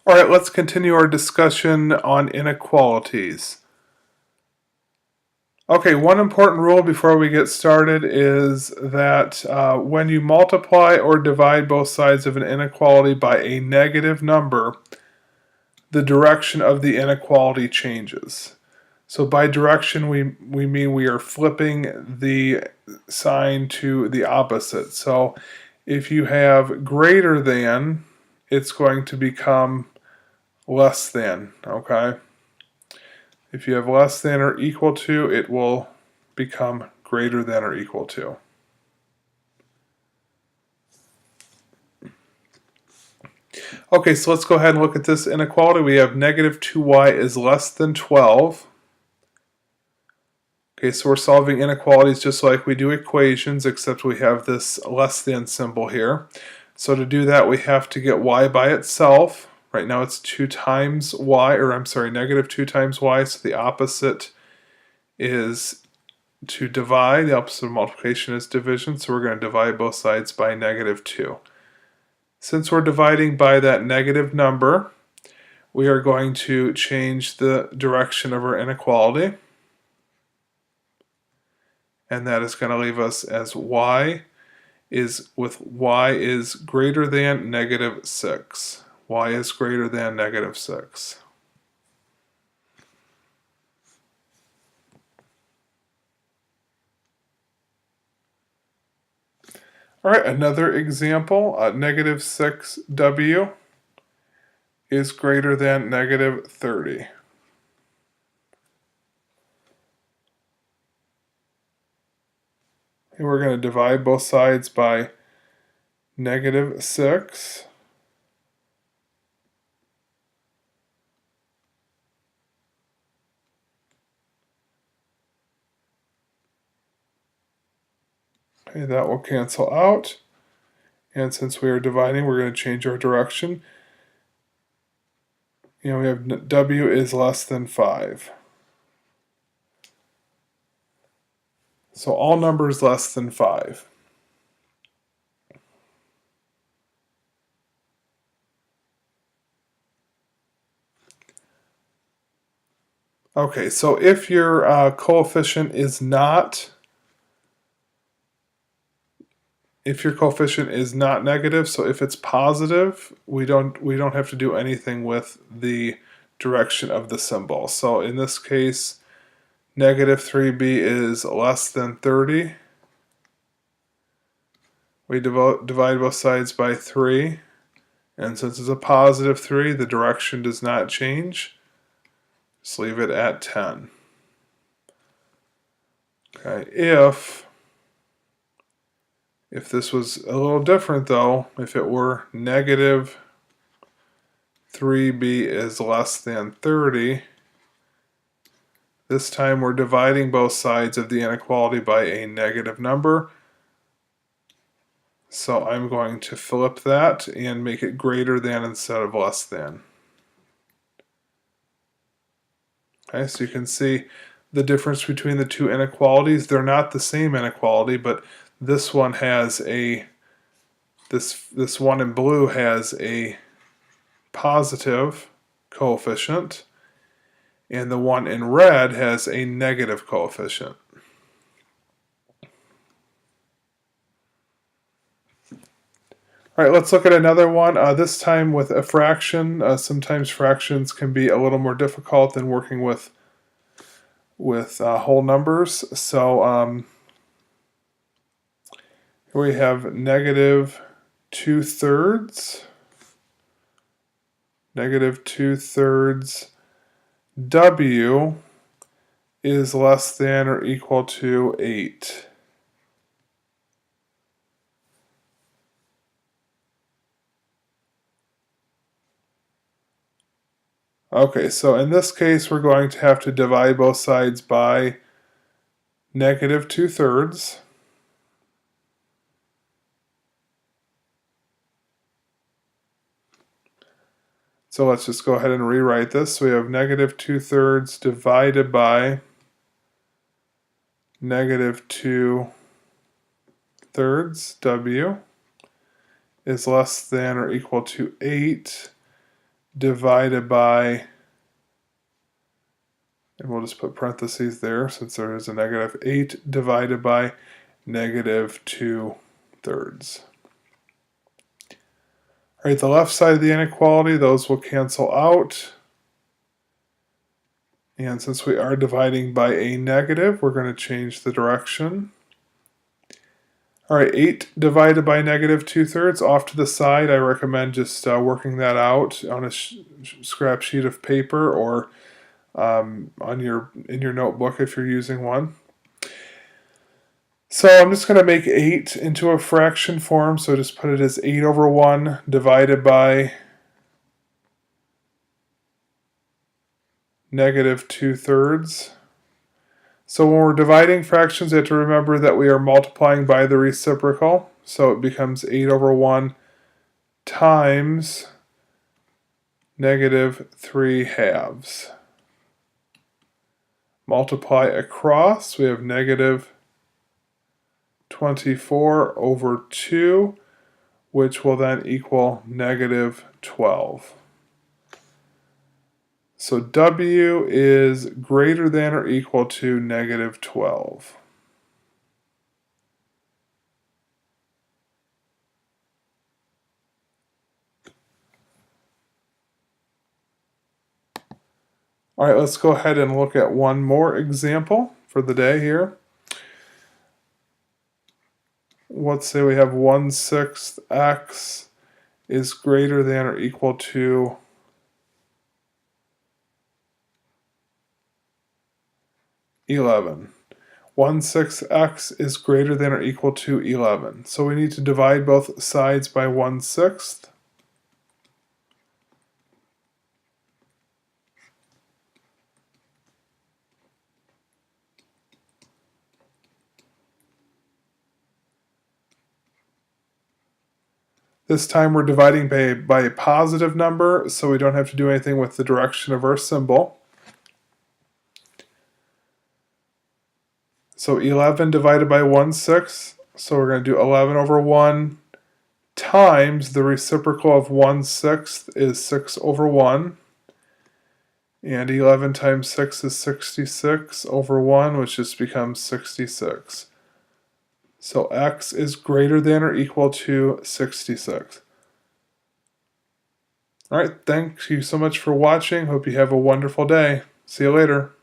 All right, let's continue our discussion on inequalities. Okay, one important rule before we get started is that when you multiply or divide both sides of an inequality by a negative number, the direction of the inequality changes. So by direction, we mean we are flipping the sign to the opposite. So if you have greater than, it's going to become less than, okay? If you have less than or equal to, it will become greater than or equal to. Okay, so let's go ahead and look at this inequality. We have negative 2y is less than 12. Okay, so we're solving inequalities just like we do equations, except we have this less than symbol here. So to do that, we have to get y by itself. Right now it's 2 times y, or I'm sorry, negative 2 times y, so the opposite is to divide. The opposite of multiplication is division, so we're going to divide both sides by negative 2. Since we're dividing by that negative number, we are going to change the direction of our inequality. And that is going to leave us as y is greater than negative 6. Y is greater than negative 6. All right, another example, negative 6w is greater than negative 30. And we're going to divide both sides by negative 6. Okay, that will cancel out. And since we are dividing, we're going to change our direction. We have w is less than 5. So all numbers less than 5. Okay, so if your coefficient is not negative, so if it's positive, we don't have to do anything with the direction of the symbol. So in this case, negative 3b is less than 30. We divide both sides by 3, and since it's a positive 3, the direction does not change. Just leave it at 10. Okay, if this was a little different though, if it were negative 3b is less than 30, this time we're dividing both sides of the inequality by a negative number. So I'm going to flip that and make it greater than instead of less than. Okay, so you can see the difference between the two inequalities. They're not the same inequality, but this one has this one in blue has a positive coefficient, and the one in red has a negative coefficient. All right, let's look at another one, this time with a fraction. Sometimes fractions can be a little more difficult than working with whole numbers. So here we have negative 2/3. Negative 2/3 w is less than or equal to 8. Okay, so in this case, we're going to have to divide both sides by negative 2/3. So let's just go ahead and rewrite this. So we have negative 2/3 divided by negative 2/3 w is less than or equal to 8. divided by, and we'll just put parentheses there since there is a negative, 8 divided by negative 2/3. All right, the left side of the inequality, those will cancel out. And since we are dividing by a negative, we're going to change the direction. All right, 8 divided by negative 2/3 off to the side. I recommend just working that out on a scrap sheet of paper or in your notebook if you're using one. So I'm just going to make 8 into a fraction form, so just put it as 8 over 1 divided by negative 2/3. So when we're dividing fractions, you have to remember that we are multiplying by the reciprocal. So it becomes 8 over 1 times negative 3/2. Multiply across, we have negative 24 over 2, which will then equal negative 12. So W is greater than or equal to negative 12. All right, let's go ahead and look at one more example for the day here. Let's say we have 1/6 x is greater than or equal to 11. 1/6 x is greater than or equal to 11. So we need to divide both sides by 1/6. This time we're dividing by a positive number, so we don't have to do anything with the direction of our symbol. So 11 divided by 1/6, so we're going to do 11 over 1 times the reciprocal of 1/6 is 6 over 1. And 11 times 6 is 66 over 1, which just becomes 66. So x is greater than or equal to 66. All right, thank you so much for watching. Hope you have a wonderful day. See you later.